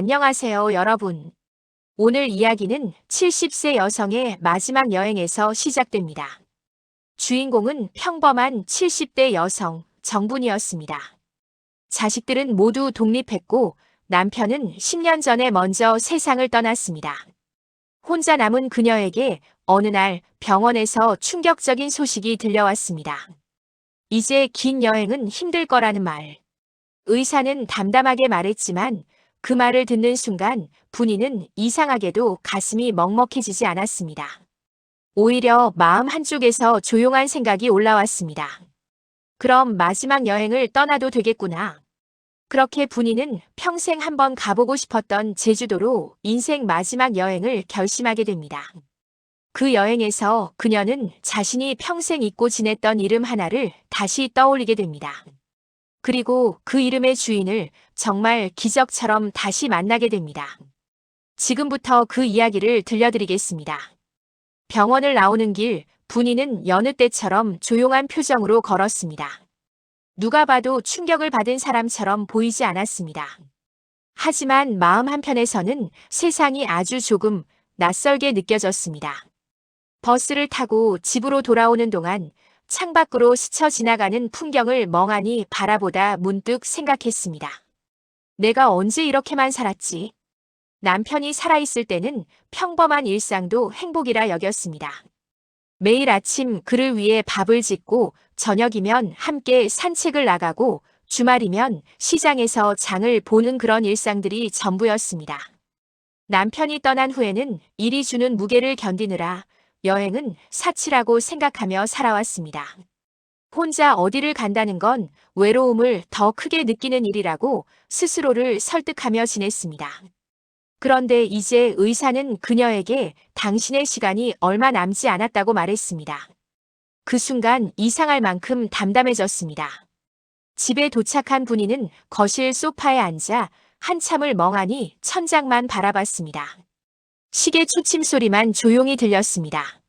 안녕하세요, 여러분. 오늘 이야기는 70세 여성의 마지막 여행에서 시작됩니다. 주인공은 평범한 70대 여성, 정분이었습니다. 자식들은 모두 독립했고 남편은 10년 전에 먼저 세상을 떠났습니다. 혼자 남은 그녀에게 어느 날 병원에서 충격적인 소식이 들려왔습니다. 이제 긴 여행은 힘들 거라는 말. 의사는 담담하게 말했지만 그 말을 듣는 순간 분이는 이상하게도 가슴이 먹먹해지지 않았습니다. 오히려 마음 한쪽에서 조용한 생각이 올라왔습니다. 그럼 마지막 여행을 떠나도 되겠구나. 그렇게 분이는 평생 한번 가보고 싶었던 제주도로 인생 마지막 여행을 결심하게 됩니다. 그 여행에서 그녀는 자신이 평생 잊고 지냈던 이름 하나를 다시 떠올리게 됩니다. 그리고 그 이름의 주인을 정말 기적처럼 다시 만나게 됩니다. 지금부터 그 이야기를 들려드리겠습니다. 병원을 나오는 길, 분이는 여느 때처럼 조용한 표정으로 걸었습니다. 누가 봐도 충격을 받은 사람처럼 보이지 않았습니다. 하지만 마음 한편에서는 세상이 아주 조금 낯설게 느껴졌습니다. 버스를 타고 집으로 돌아오는 동안 창밖으로 스쳐 지나가는 풍경을 멍하니 바라보다 문득 생각했습니다. 내가 언제 이렇게만 살았지? 남편이 살아있을 때는 평범한 일상도 행복이라 여겼습니다. 매일 아침 그를 위해 밥을 짓고 저녁이면 함께 산책을 나가고 주말이면 시장에서 장을 보는 그런 일상들이 전부였습니다. 남편이 떠난 후에는 일이 주는 무게를 견디느라 여행은 사치라고 생각하며 살아왔습니다. 혼자 어디를 간다는 건 외로움을 더 크게 느끼는 일이라고 스스로를 설득하며 지냈습니다. 그런데 이제 의사는 그녀에게 당신의 시간이 얼마 남지 않았다고 말했습니다. 그 순간 이상할 만큼 담담해졌습니다. 집에 도착한 분이는 거실 소파에 앉아 한참을 멍하니 천장만 바라봤습니다. 시계 초침 소리만 조용히 들렸습니다.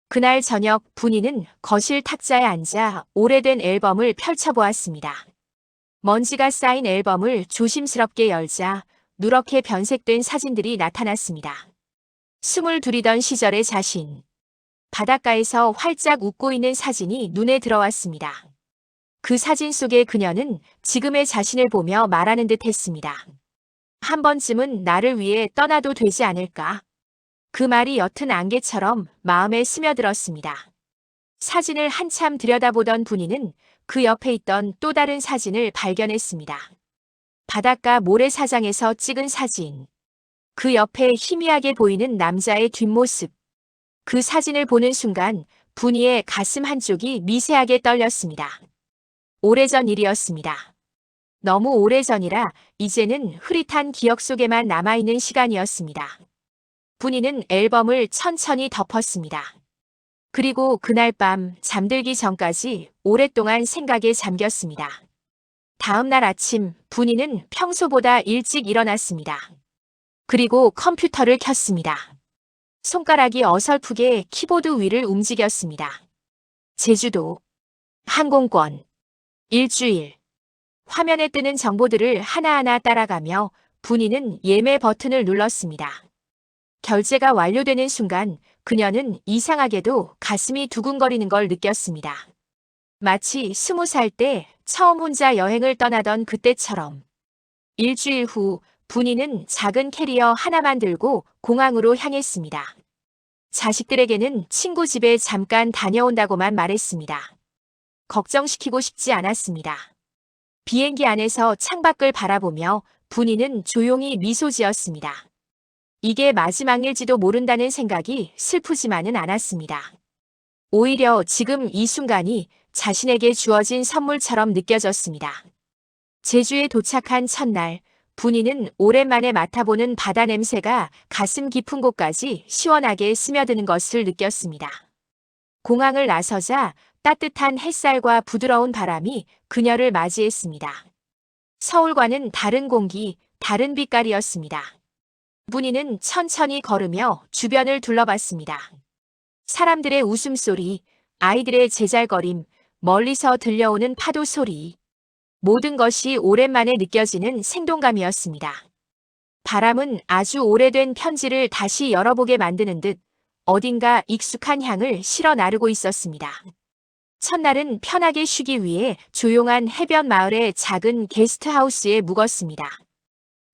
그날 저녁 분이는 거실 탁자에 앉아 오래된 앨범을 펼쳐보았습니다. 먼지가 쌓인 앨범을 조심스럽게 열자 누렇게 변색된 사진들이 나타났습니다. 22이던 시절의 자신. 바닷가에서 활짝 웃고 있는 사진이 눈에 들어왔습니다. 그 사진 속의 그녀는 지금의 자신을 보며 말하는 듯 했습니다. 한 번쯤은 나를 위해 떠나도 되지 않을까? 그 말이 옅은 안개처럼 마음에 스며들었습니다. 사진을 한참 들여다보던 분이는 그 옆에 있던 또 다른 사진을 발견했습니다. 바닷가 모래사장에서 찍은 사진. 그 옆에 희미하게 보이는 남자의 뒷모습. 그 사진을 보는 순간 분이의 가슴 한쪽이 미세하게 떨렸습니다. 오래전 일이었습니다. 너무 오래전이라 이제는 흐릿한 기억 속에만 남아있는 시간이었습니다. 분이는 앨범을 천천히 덮었습니다. 그리고 그날 밤 잠들기 전까지 오랫동안 생각에 잠겼습니다. 다음 날 아침 분이는 평소보다 일찍 일어났습니다. 그리고 컴퓨터를 켰습니다. 손가락이 어설프게 키보드 위를 움직였습니다. 제주도, 항공권, 일주일. 화면에 뜨는 정보들을 하나하나 따라가며 분이는 예매 버튼을 눌렀습니다. 결제가 완료되는 순간 그녀는 이상하게도 가슴이 두근거리는 걸 느꼈습니다. 마치 20살 때 처음 혼자 여행을 떠나던 그때처럼. 일주일 후 분이는 작은 캐리어 하나만 들고 공항으로 향했습니다. 자식들에게는 친구 집에 잠깐 다녀온다고만 말했습니다. 걱정시키고 싶지 않았습니다. 비행기 안에서 창밖을 바라보며 분이는 조용히 미소 지었습니다. 이게 마지막일지도 모른다는 생각이 슬프지만은 않았습니다. 오히려 지금 이 순간이 자신에게 주어진 선물처럼 느껴졌습니다. 제주에 도착한 첫날, 분이는 오랜만에 맡아보는 바다 냄새가 가슴 깊은 곳까지 시원하게 스며드는 것을 느꼈습니다. 공항을 나서자 따뜻한 햇살과 부드러운 바람이 그녀를 맞이했습니다. 서울과는 다른 공기, 다른 빛깔이었습니다. 분이는 천천히 걸으며 주변을 둘러봤습니다. 사람들의 웃음소리, 아이들의 제잘거림, 멀리서 들려오는 파도 소리. 모든 것이 오랜만에 느껴지는 생동감이었습니다. 바람은 아주 오래된 편지를 다시 열어보게 만드는 듯 어딘가 익숙한 향을 실어 나르고 있었습니다. 첫날은 편하게 쉬기 위해 조용한 해변 마을의 작은 게스트하우스에 묵었습니다.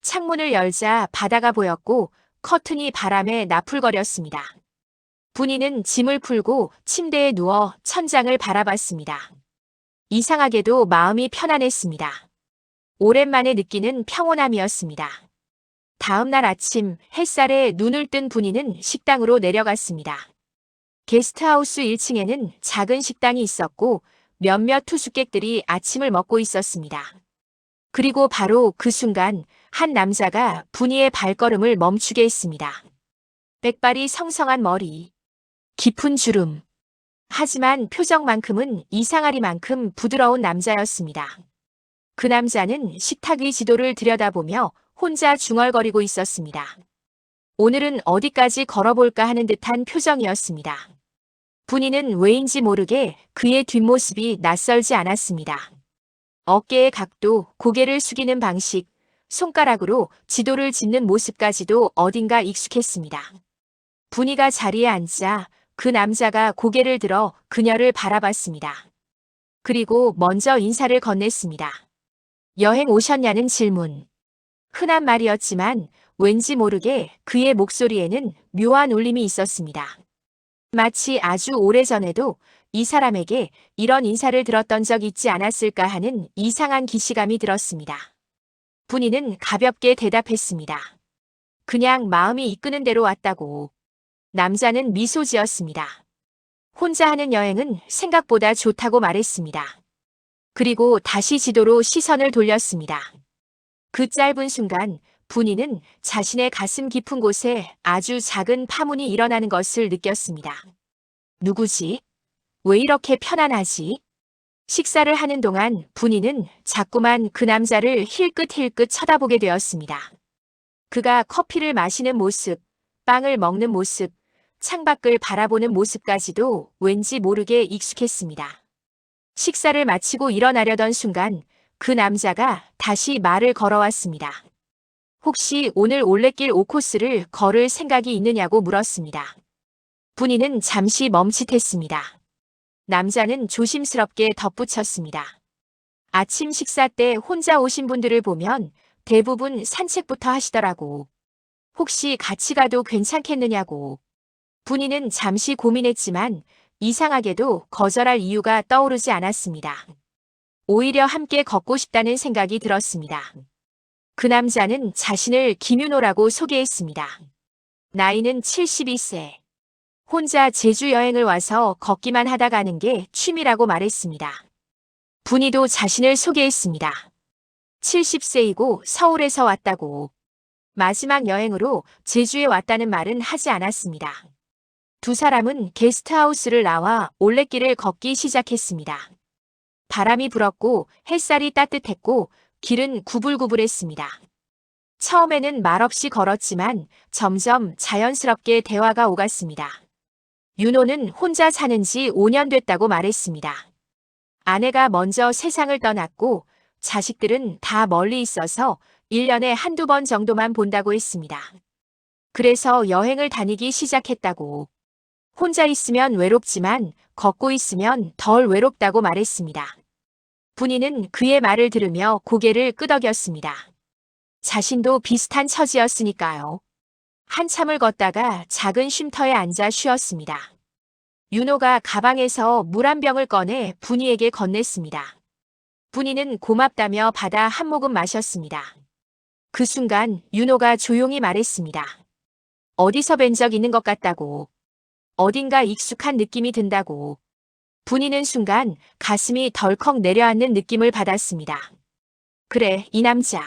창문을 열자 바다가 보였고 커튼이 바람에 나풀거렸습니다. 분이는 짐을 풀고 침대에 누워 천장을 바라봤습니다. 이상하게도 마음이 편안했습니다. 오랜만에 느끼는 평온함이었습니다. 다음 날 아침 햇살에 눈을 뜬 분이는 식당으로 내려갔습니다. 게스트하우스 1층에는 작은 식당이 있었고 몇몇 투숙객들이 아침을 먹고 있었습니다. 그리고 바로 그 순간 한 남자가 분이의 발걸음을 멈추게 했습니다. 백발이 성성한 머리, 깊은 주름. 하지만 표정만큼은 이상하리만큼 부드러운 남자였습니다. 그 남자는 식탁 위 지도를 들여다보며 혼자 중얼거리고 있었습니다. 오늘은 어디까지 걸어볼까 하는 듯한 표정이었습니다. 분이는 왜인지 모르게 그의 뒷모습이 낯설지 않았습니다. 어깨의 각도, 고개를 숙이는 방식, 손가락으로 지도를 짚는 모습까지도 어딘가 익숙했습니다. 분이가 자리에 앉자 그 남자가 고개를 들어 그녀를 바라봤습니다. 그리고 먼저 인사를 건넸습니다. 여행 오셨냐는 질문. 흔한 말이었지만 왠지 모르게 그의 목소리에는 묘한 울림이 있었습니다. 마치 아주 오래전에도 이 사람에게 이런 인사를 들었던 적 있지 않았을까 하는 이상한 기시감이 들었습니다. 분이는 가볍게 대답했습니다. 그냥 마음이 이끄는 대로 왔다고. 남자는 미소 지었습니다. 혼자 하는 여행은 생각보다 좋다고 말했습니다. 그리고 다시 지도로 시선을 돌렸습니다. 그 짧은 순간 분이는 자신의 가슴 깊은 곳에 아주 작은 파문이 일어나는 것을 느꼈습니다. 누구지? 왜 이렇게 편안하지? 식사를 하는 동안 분이는 자꾸만 그 남자를 힐끗힐끗 쳐다보게 되었습니다. 그가 커피를 마시는 모습, 빵을 먹는 모습, 창밖을 바라보는 모습까지도 왠지 모르게 익숙했습니다. 식사를 마치고 일어나려던 순간 그 남자가 다시 말을 걸어왔습니다. 혹시 오늘 올레길 5코스를 걸을 생각이 있느냐고 물었습니다. 분이는 잠시 멈칫했습니다. 남자는 조심스럽게 덧붙였습니다. 아침 식사 때 혼자 오신 분들을 보면 대부분 산책부터 하시더라고. 혹시 같이 가도 괜찮겠느냐고. 분이는 잠시 고민했지만 이상하게도 거절할 이유가 떠오르지 않았습니다. 오히려 함께 걷고 싶다는 생각이 들었습니다. 그 남자는 자신을 김윤호라고 소개했습니다. 나이는 72세. 혼자 제주 여행을 와서 걷기만 하다 가는 게 취미라고 말했습니다. 분이도 자신을 소개했습니다. 70세이고 서울에서 왔다고. 마지막 여행으로 제주에 왔다는 말은 하지 않았습니다. 두 사람은 게스트하우스를 나와 올레길을 걷기 시작했습니다. 바람이 불었고 햇살이 따뜻했고 길은 구불구불했습니다. 처음에는 말없이 걸었지만 점점 자연스럽게 대화가 오갔습니다. 윤호는 혼자 사는 지 5년 됐다고 말했습니다. 아내가 먼저 세상을 떠났고 자식들은 다 멀리 있어서 1년에 한두 번 정도만 본다고 했습니다. 그래서 여행을 다니기 시작했다고. 혼자 있으면 외롭지만 걷고 있으면 덜 외롭다고 말했습니다. 분이는 그의 말을 들으며 고개를 끄덕였습니다. 자신도 비슷한 처지였으니까요. 한참을 걷다가 작은 쉼터에 앉아 쉬었습니다. 윤호가 가방에서 물 한 병을 꺼내 분이에게 건넸습니다. 분이는 고맙다며 받아 한 모금 마셨습니다. 그 순간 윤호가 조용히 말했습니다. 어디서 뵌 적 있는 것 같다고. 어딘가 익숙한 느낌이 든다고. 분이는 순간 가슴이 덜컥 내려앉는 느낌을 받았습니다. 그래, 이 남자.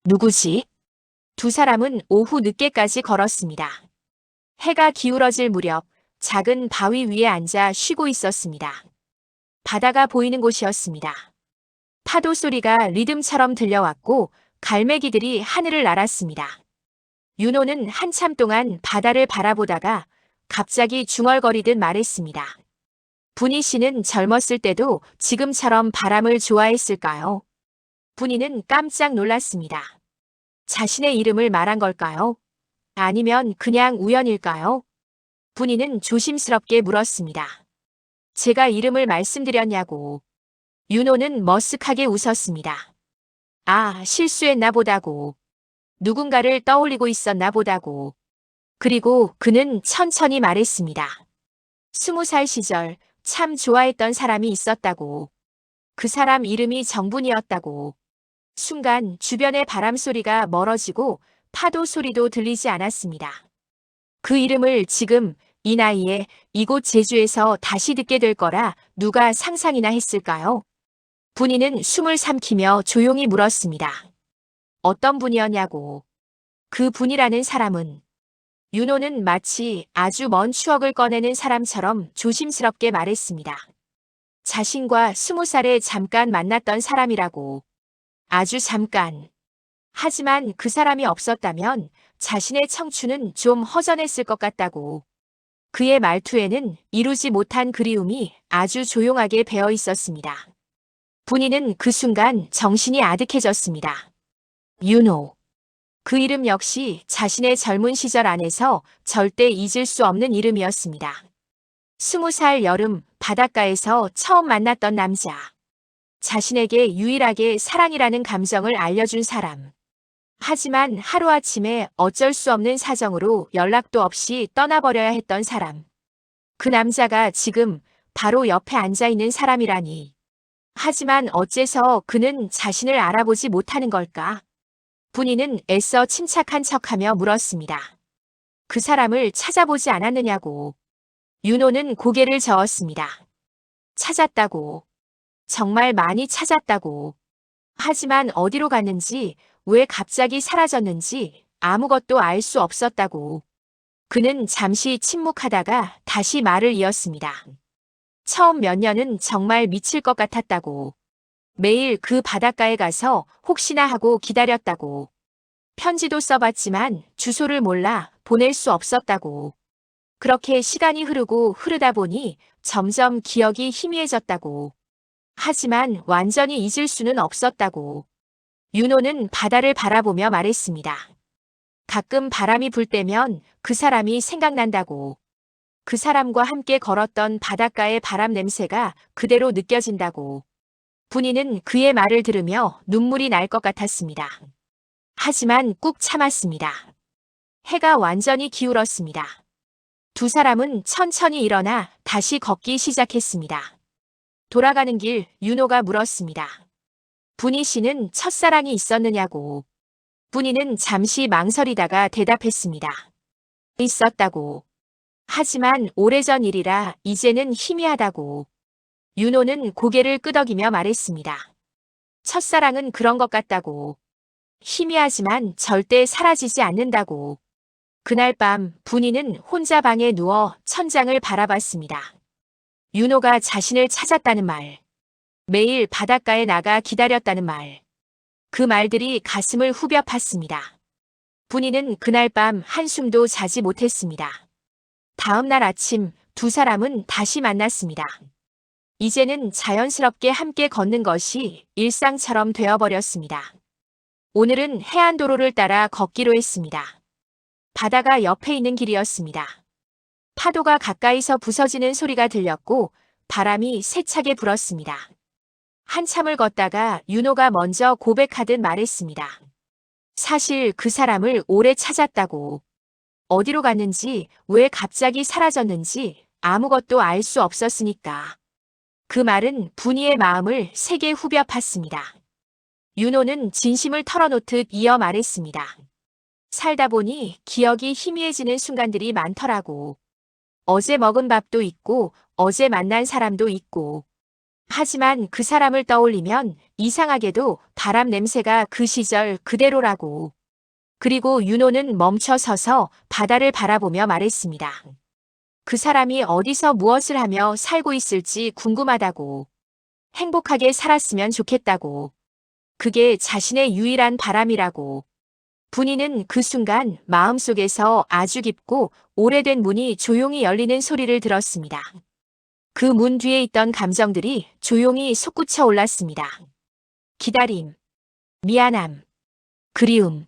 누구지? 두 사람은 오후 늦게까지 걸었습니다. 해가 기울어질 무렵 작은 바위 위에 앉아 쉬고 있었습니다. 바다가 보이는 곳이었습니다. 파도 소리가 리듬처럼 들려왔고 갈매기들이 하늘을 날았습니다. 윤호는 한참 동안 바다를 바라보다가 갑자기 중얼거리듯 말했습니다. 분이 씨는 젊었을 때도 지금처럼 바람을 좋아했을까요? 분이는 깜짝 놀랐습니다. 자신의 이름을 말한 걸까요? 아니면 그냥 우연일까요? 분이는 조심스럽게 물었습니다. 제가 이름을 말씀드렸냐고. 윤호는 머쓱하게 웃었습니다. 아, 실수했나 보다고. 누군가를 떠올리고 있었나 보다고. 그리고 그는 천천히 말했습니다. 20살 시절 참 좋아했던 사람이 있었다고. 그 사람 이름이 정분이었다고. 순간 주변의 바람 소리가 멀어지고 파도 소리도 들리지 않았습니다. 그 이름을 지금 이 나이에 이곳 제주에서 다시 듣게 될 거라 누가 상상이나 했을까요? 분이는 숨을 삼키며 조용히 물었습니다. 어떤 분이었냐고. 그 분이라는 사람은 윤호는 마치 아주 먼 추억을 꺼내는 사람처럼 조심스럽게 말했습니다. 자신과 20살에 잠깐 만났던 사람이라고. 아주 잠깐. 하지만 그 사람이 없었다면 자신의 청춘은 좀 허전했을 것 같다고. 그의 말투에는 이루지 못한 그리움이 아주 조용하게 배어 있었습니다. 분이는 그 순간 정신이 아득해졌습니다. 윤호. 그 이름 역시 자신의 젊은 시절 안에서 절대 잊을 수 없는 이름이었습니다. 20살 여름 바닷가에서 처음 만났던 남자. 자신에게 유일하게 사랑이라는 감정을 알려준 사람. 하지만 하루아침에 어쩔 수 없는 사정으로 연락도 없이 떠나버려야 했던 사람. 그 남자가 지금 바로 옆에 앉아 있는 사람이라니. 하지만 어째서 그는 자신을 알아보지 못하는 걸까? 분이는 애써 침착한 척하며 물었습니다. 그 사람을 찾아보지 않았느냐고. 윤호는 고개를 저었습니다. 찾았다고. 정말 많이 찾았다고. 하지만 어디로 갔는지, 왜 갑자기 사라졌는지 아무것도 알 수 없었다고. 그는 잠시 침묵하다가 다시 말을 이었습니다. 처음 몇 년은 정말 미칠 것 같았다고. 매일 그 바닷가에 가서 혹시나 하고 기다렸다고. 편지도 써봤지만 주소를 몰라 보낼 수 없었다고. 그렇게 시간이 흐르다 보니 점점 기억이 희미해졌다고. 하지만 완전히 잊을 수는 없었다고. 윤호는 바다를 바라보며 말했습니다. 가끔 바람이 불 때면 그 사람이 생각난다고. 그 사람과 함께 걸었던 바닷가의 바람 냄새가 그대로 느껴진다고. 분이는 그의 말을 들으며 눈물이 날 것 같았습니다. 하지만 꾹 참았습니다. 해가 완전히 기울었습니다. 두 사람은 천천히 일어나 다시 걷기 시작했습니다. 돌아가는 길 윤호가 물었습니다. 분이 씨는 첫사랑이 있었느냐고. 분이는 잠시 망설이다가 대답했습니다. 있었다고. 하지만 오래전 일이라 이제는 희미하다고. 윤호는 고개를 끄덕이며 말했습니다. 첫사랑은 그런 것 같다고. 희미하지만 절대 사라지지 않는다고. 그날 밤 분이는 혼자 방에 누워 천장을 바라봤습니다. 윤호가 자신을 찾았다는 말. 매일 바닷가에 나가 기다렸다는 말. 그 말들이 가슴을 후벼 팠습니다. 분이는 그날 밤 한숨도 자지 못했습니다. 다음 날 아침 두 사람은 다시 만났습니다. 이제는 자연스럽게 함께 걷는 것이 일상처럼 되어버렸습니다. 오늘은 해안도로를 따라 걷기로 했습니다. 바다가 옆에 있는 길이었습니다. 파도가 가까이서 부서지는 소리가 들렸고 바람이 세차게 불었습니다. 한참을 걷다가 윤호가 먼저 고백하듯 말했습니다. 사실 그 사람을 오래 찾았다고. 어디로 갔는지, 왜 갑자기 사라졌는지 아무것도 알 수 없었으니까. 그 말은 분이의 마음을 세게 후벼 팠습니다. 윤호는 진심을 털어놓듯 이어 말했습니다. 살다 보니 기억이 희미해지는 순간들이 많더라고. 어제 먹은 밥도 있고, 어제 만난 사람도 있고. 하지만 그 사람을 떠올리면 이상하게도 바람 냄새가 그 시절 그대로라고. 그리고 윤호는 멈춰 서서 바다를 바라보며 말했습니다. 그 사람이 어디서 무엇을 하며 살고 있을지 궁금하다고. 행복하게 살았으면 좋겠다고. 그게 자신의 유일한 바람이라고. 분이는 그 순간 마음속에서 아주 깊고 오래된 문이 조용히 열리는 소리를 들었습니다. 그 문 뒤에 있던 감정들이 조용히 솟구쳐 올랐습니다. 기다림, 미안함, 그리움,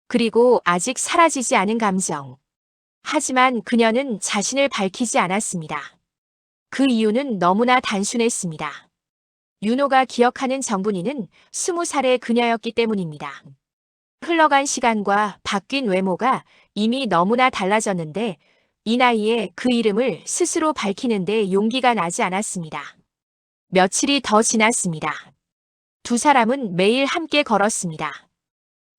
그리고 아직 사라지지 않은 감정. 하지만 그녀는 자신을 밝히지 않았습니다. 그 이유는 너무나 단순했습니다. 윤호가 기억하는 정분이는 20살의 그녀였기 때문입니다. 흘러간 시간과 바뀐 외모가 이미 너무나 달라졌는데 이 나이에 그 이름을 스스로 밝히는데 용기가 나지 않았습니다. 며칠이 더 지났습니다. 두 사람은 매일 함께 걸었습니다.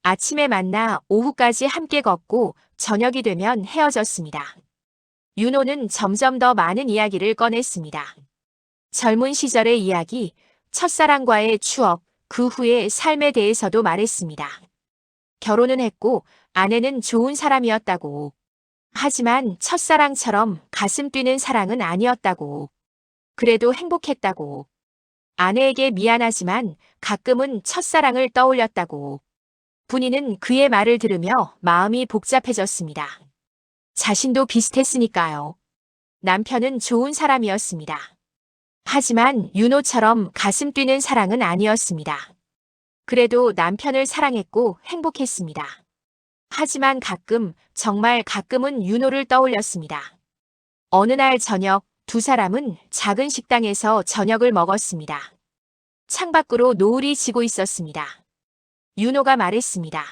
아침에 만나 오후까지 함께 걷고 저녁이 되면 헤어졌습니다. 윤호는 점점 더 많은 이야기를 꺼냈습니다. 젊은 시절의 이야기, 첫사랑과의 추억, 그 후의 삶에 대해서도 말했습니다. 결혼은 했고 아내는 좋은 사람이었다고. 하지만 첫사랑처럼 가슴 뛰는 사랑은 아니었다고. 그래도 행복했다고. 아내에게 미안하지만 가끔은 첫사랑을 떠올렸다고. 분이는 그의 말을 들으며 마음이 복잡해졌습니다. 자신도 비슷했으니까요. 남편은 좋은 사람이었습니다. 하지만 윤호처럼 가슴 뛰는 사랑은 아니었습니다. 그래도 남편을 사랑했고 행복했습니다. 하지만 가끔, 정말 가끔은 윤호를 떠올렸습니다. 어느 날 저녁, 두 사람은 작은 식당에서 저녁을 먹었습니다. 창밖으로 노을이 지고 있었습니다. 윤호가 말했습니다.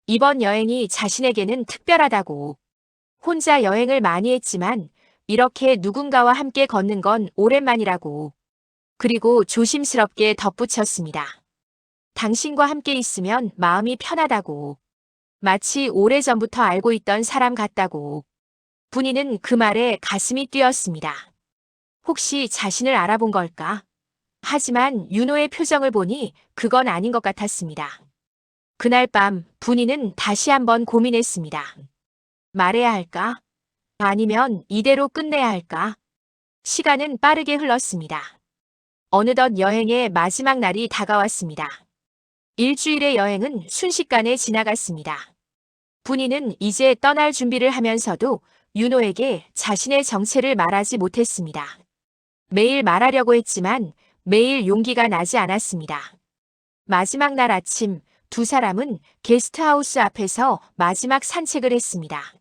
이번 여행이 자신에게는 특별하다고. 혼자 여행을 많이 했지만 이렇게 누군가와 함께 걷는 건 오랜만이라고. 그리고 조심스럽게 덧붙였습니다. 당신과 함께 있으면 마음이 편하다고. 마치 오래전부터 알고 있던 사람 같다고. 분이는 그 말에 가슴이 뛰었습니다. 혹시 자신을 알아본 걸까? 하지만 윤호의 표정을 보니 그건 아닌 것 같았습니다. 그날 밤 분이는 다시 한번 고민했습니다. 말해야 할까? 아니면 이대로 끝내야 할까? 시간은 빠르게 흘렀습니다. 어느덧 여행의 마지막 날이 다가왔습니다. 일주일의 여행은 순식간에 지나갔습니다. 분이는 이제 떠날 준비를 하면서도 윤호에게 자신의 정체를 말하지 못했습니다. 매일 말하려고 했지만 매일 용기가 나지 않았습니다. 마지막 날 아침, 두 사람은 게스트하우스 앞에서 마지막 산책을 했습니다.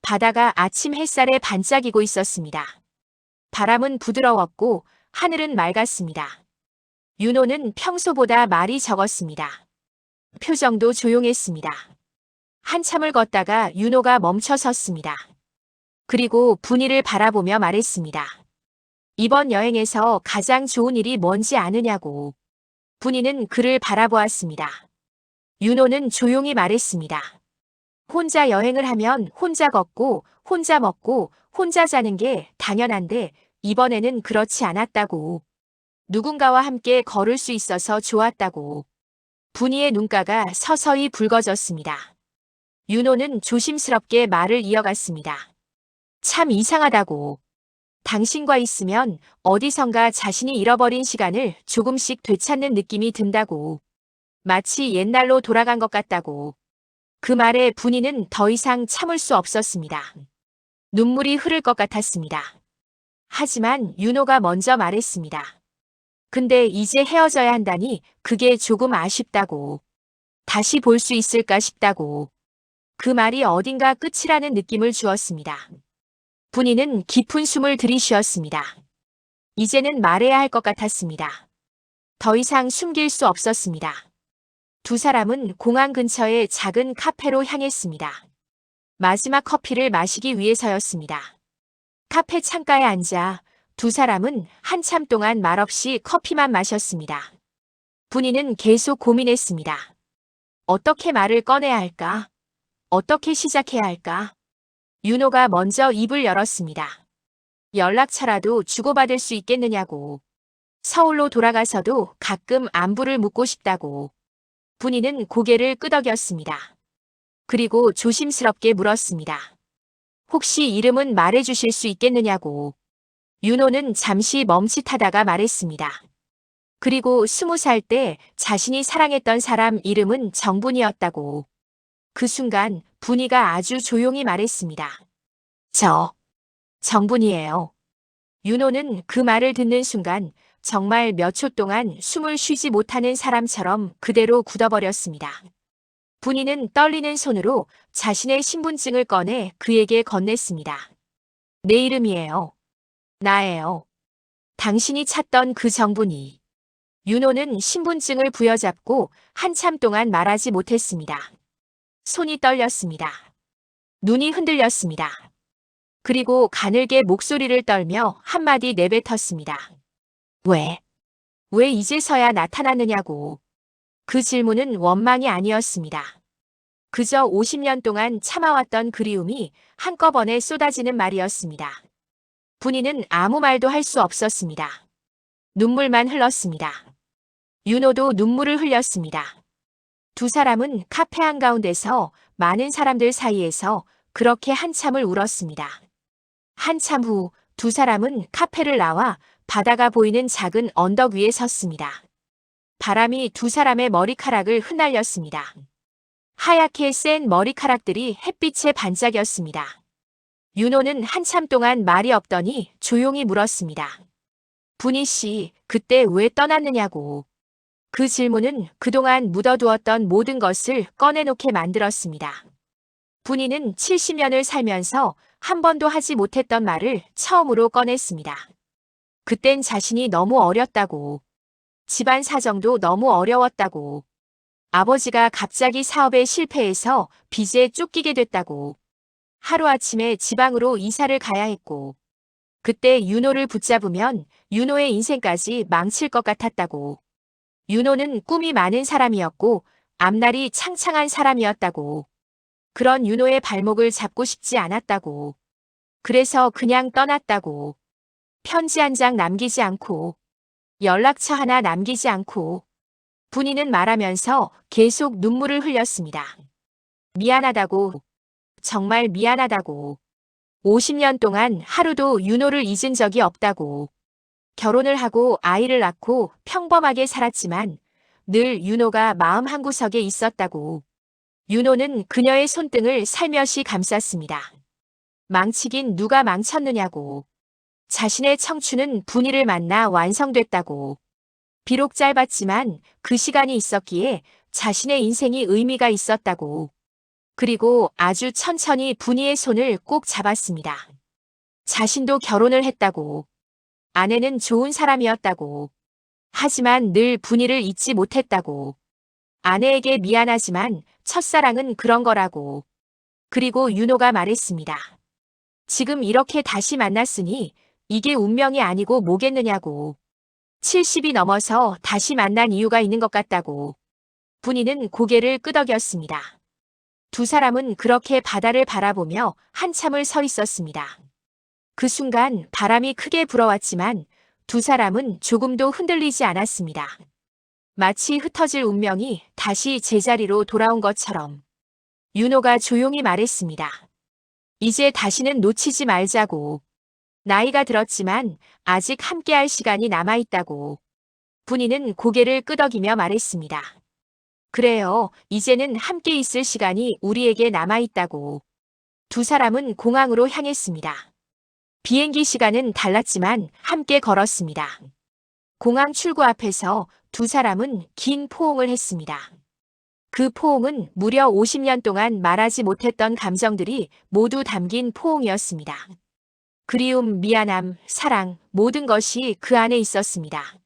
바다가 아침 햇살에 반짝이고 있었습니다. 바람은 부드러웠고 하늘은 맑았습니다. 윤호는 평소보다 말이 적었습니다. 표정도 조용했습니다. 한참을 걷다가 윤호가 멈춰 섰습니다. 그리고 분이를 바라보며 말했습니다. 이번 여행에서 가장 좋은 일이 뭔지 아느냐고. 분이는 그를 바라보았습니다. 윤호는 조용히 말했습니다. 혼자 여행을 하면 혼자 걷고, 혼자 먹고, 혼자 자는 게 당연한데 이번에는 그렇지 않았다고. 누군가와 함께 걸을 수 있어서 좋았다고. 분이의 눈가가 서서히 붉어졌습니다. 윤호는 조심스럽게 말을 이어갔습니다. 참 이상하다고. 당신과 있으면 어디선가 자신이 잃어버린 시간을 조금씩 되찾는 느낌이 든다고. 마치 옛날로 돌아간 것 같다고. 그 말에 분이는 더 이상 참을 수 없었습니다. 눈물이 흐를 것 같았습니다. 하지만 윤호가 먼저 말했습니다. 근데 이제 헤어져야 한다니 그게 조금 아쉽다고. 다시 볼 수 있을까 싶다고. 그 말이 어딘가 끝이라는 느낌을 주었습니다. 분이는 깊은 숨을 들이쉬었습니다. 이제는 말해야 할 것 같았습니다. 더 이상 숨길 수 없었습니다. 두 사람은 공항 근처의 작은 카페로 향했습니다. 마지막 커피를 마시기 위해서였습니다. 카페 창가에 앉아 두 사람은 한참 동안 말없이 커피만 마셨습니다. 분이는 계속 고민했습니다. 어떻게 말을 꺼내야 할까? 어떻게 시작해야 할까? 윤호가 먼저 입을 열었습니다. 연락처라도 주고받을 수 있겠느냐고. 서울로 돌아가서도 가끔 안부를 묻고 싶다고. 분이는 고개를 끄덕였습니다. 그리고 조심스럽게 물었습니다. 혹시 이름은 말해주실 수 있겠느냐고. 윤호는 잠시 멈칫하다가 말했습니다. 그리고 20살 때 자신이 사랑했던 사람 이름은 정분이었다고. 그 순간 분이가 아주 조용히 말했습니다. 정분이에요. 윤호는 그 말을 듣는 순간 정말 몇 초 동안 숨을 쉬지 못하는 사람처럼 그대로 굳어버렸습니다. 분이는 떨리는 손으로 자신의 신분증을 꺼내 그에게 건넸습니다. 내 이름이에요. 나예요. 당신이 찾던 그 정분이. 윤호는 신분증을 부여잡고 한참 동안 말하지 못했습니다. 손이 떨렸습니다. 눈이 흔들렸습니다. 그리고 가늘게 목소리를 떨며 한마디 내뱉었습니다. 왜? 왜 이제서야 나타났느냐고. 그 질문은 원망이 아니었습니다. 그저 50년 동안 참아왔던 그리움이 한꺼번에 쏟아지는 말이었습니다. 분이는 아무 말도 할 수 없었습니다. 눈물만 흘렀습니다. 윤호도 눈물을 흘렸습니다. 두 사람은 카페 한가운데서 많은 사람들 사이에서 그렇게 한참을 울었습니다. 한참 후 두 사람은 카페를 나와 바다가 보이는 작은 언덕 위에 섰습니다. 바람이 두 사람의 머리카락을 흩날렸습니다. 하얗게 센 머리카락들이 햇빛에 반짝였습니다. 윤호는 한참 동안 말이 없더니 조용히 물었습니다. 분희 씨, 그때 왜 떠났느냐고. 그 질문은 그동안 묻어두었던 모든 것을 꺼내놓게 만들었습니다. 분희는 70년을 살면서 한 번도 하지 못했던 말을 처음으로 꺼냈습니다. 그땐 자신이 너무 어렸다고. 집안 사정도 너무 어려웠다고. 아버지가 갑자기 사업에 실패해서 빚에 쫓기게 됐다고. 하루아침에 지방으로 이사를 가야 했고. 그때 윤호를 붙잡으면 윤호의 인생까지 망칠 것 같았다고. 윤호는 꿈이 많은 사람이었고 앞날이 창창한 사람이었다고. 그런 윤호의 발목을 잡고 싶지 않았다고. 그래서 그냥 떠났다고. 편지 한 장 남기지 않고. 연락처 하나 남기지 않고. 분이는 말하면서 계속 눈물을 흘렸습니다. 미안하다고. 정말 미안하다고. 50년 동안 하루도 윤호를 잊은 적이 없다고. 결혼을 하고 아이를 낳고 평범하게 살았지만 늘 윤호가 마음 한구석에 있었다고. 윤호는 그녀의 손등을 살며시 감쌌습니다. 망치긴 누가 망쳤느냐고. 자신의 청춘은 분이를 만나 완성됐다고. 비록 짧았지만 그 시간이 있었기에 자신의 인생이 의미가 있었다고. 그리고 아주 천천히 분이의 손을 꼭 잡았습니다. 자신도 결혼을 했다고. 아내는 좋은 사람이었다고. 하지만 늘 분이를 잊지 못했다고. 아내에게 미안하지만 첫사랑은 그런 거라고. 그리고 윤호가 말했습니다. 지금 이렇게 다시 만났으니 이게 운명이 아니고 뭐겠느냐고. 70이 넘어서 다시 만난 이유가 있는 것 같다고. 분이는 고개를 끄덕였습니다. 두 사람은 그렇게 바다를 바라보며 한참을 서 있었습니다. 그 순간 바람이 크게 불어왔지만 두 사람은 조금도 흔들리지 않았습니다. 마치 흩어질 운명이 다시 제자리로 돌아온 것처럼. 윤호가 조용히 말했습니다. 이제 다시는 놓치지 말자고. 나이가 들었지만 아직 함께할 시간이 남아있다고. 분이는 고개를 끄덕이며 말했습니다. 그래요, 이제는 함께 있을 시간이 우리에게 남아있다고. 두 사람은 공항으로 향했습니다. 비행기 시간은 달랐지만 함께 걸었습니다. 공항 출구 앞에서 두 사람은 긴 포옹을 했습니다. 그 포옹은 무려 50년 동안 말하지 못했던 감정들이 모두 담긴 포옹이었습니다. 그리움, 미안함, 사랑, 모든 것이 그 안에 있었습니다.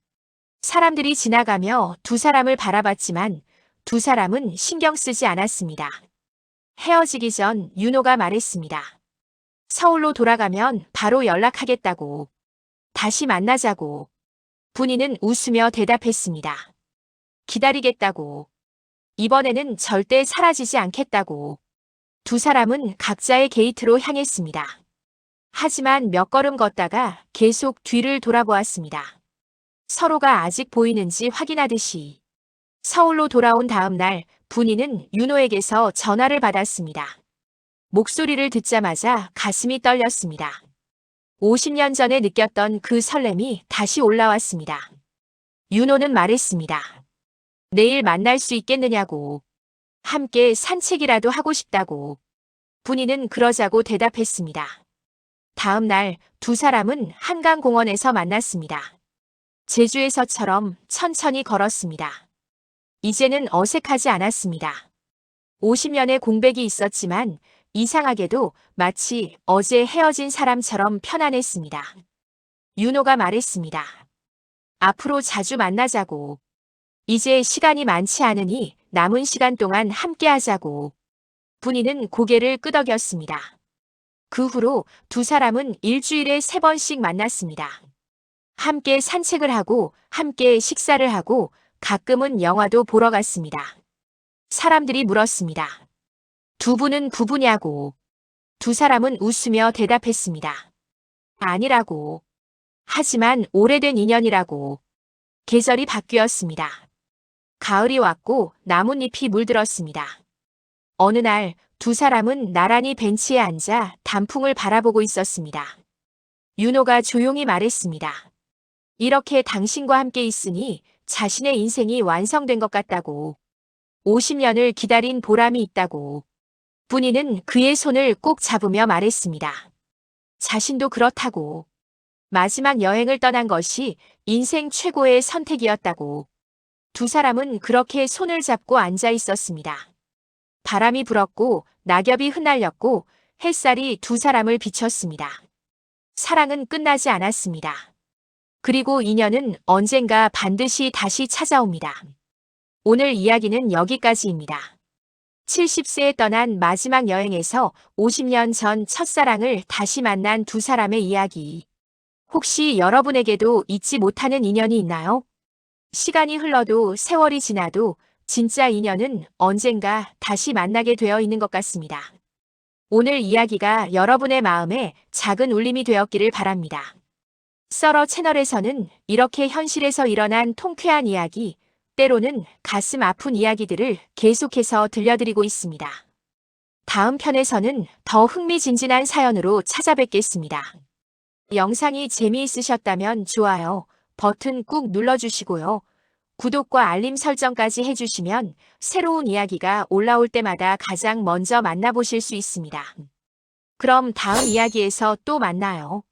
사람들이 지나가며 두 사람을 바라봤지만 두 사람은 신경 쓰지 않았습니다. 헤어지기 전 윤호가 말했습니다. 서울로 돌아가면 바로 연락하겠다고. 다시 만나자고. 분이는 웃으며 대답했습니다. 기다리겠다고. 이번에는 절대 사라지지 않겠다고. 두 사람은 각자의 게이트로 향했습니다. 하지만 몇 걸음 걷다가 계속 뒤를 돌아보았습니다. 서로가 아직 보이는지 확인하듯이. 서울로 돌아온 다음 날 분이는 윤호에게서 전화를 받았습니다. 목소리를 듣자마자 가슴이 떨렸습니다. 50년 전에 느꼈던 그 설렘이 다시 올라왔습니다. 윤호는 말했습니다. 내일 만날 수 있겠느냐고. 함께 산책이라도 하고 싶다고. 분이는 그러자고 대답했습니다. 다음 날 두 사람은 한강공원에서 만났습니다. 제주에서처럼 천천히 걸었습니다. 이제는 어색하지 않았습니다. 50년의 공백이 있었지만 이상하게도 마치 어제 헤어진 사람처럼 편안했습니다. 윤호가 말했습니다. 앞으로 자주 만나자고. 이제 시간이 많지 않으니 남은 시간 동안 함께 하자고. 분이는 고개를 끄덕였습니다. 그 후로 두 사람은 일주일에 3번씩 만났습니다. 함께 산책을 하고 함께 식사를 하고 가끔은 영화도 보러 갔습니다. 사람들이 물었습니다. 두 분은 부부냐고. 두 사람은 웃으며 대답했습니다. 아니라고. 하지만 오래된 인연이라고. 계절이 바뀌었습니다. 가을이 왔고 나뭇잎이 물들었습니다. 어느 날 두 사람은 나란히 벤치에 앉아 단풍을 바라보고 있었습니다. 윤호가 조용히 말했습니다. 이렇게 당신과 함께 있으니 자신의 인생이 완성된 것 같다고. 50년을 기다린 보람이 있다고. 분이는 그의 손을 꼭 잡으며 말했습니다. 자신도 그렇다고. 마지막 여행을 떠난 것이 인생 최고의 선택이었다고. 두 사람은 그렇게 손을 잡고 앉아 있었습니다. 바람이 불었고 낙엽이 흩날렸고 햇살이 두 사람을 비췄습니다. 사랑은 끝나지 않았습니다. 그리고 인연은 언젠가 반드시 다시 찾아옵니다. 오늘 이야기는 여기까지입니다. 70세에 떠난 마지막 여행에서 50년 전 첫사랑을 다시 만난 두 사람의 이야기. 혹시 여러분에게도 잊지 못하는 인연이 있나요? 시간이 흘러도 세월이 지나도 진짜 인연은 언젠가 다시 만나게 되어 있는 것 같습니다. 오늘 이야기가 여러분의 마음에 작은 울림이 되었기를 바랍니다. 썰어 채널에서는 이렇게 현실에서 일어난 통쾌한 이야기, 때로는 가슴 아픈 이야기들을 계속해서 들려드리고 있습니다. 다음 편에서는 더 흥미진진한 사연으로 찾아뵙겠습니다. 영상이 재미있으셨다면 좋아요 버튼 꾹 눌러주시고요. 구독과 알림 설정까지 해주시면 새로운 이야기가 올라올 때마다 가장 먼저 만나보실 수 있습니다. 그럼 다음 이야기에서 또 만나요.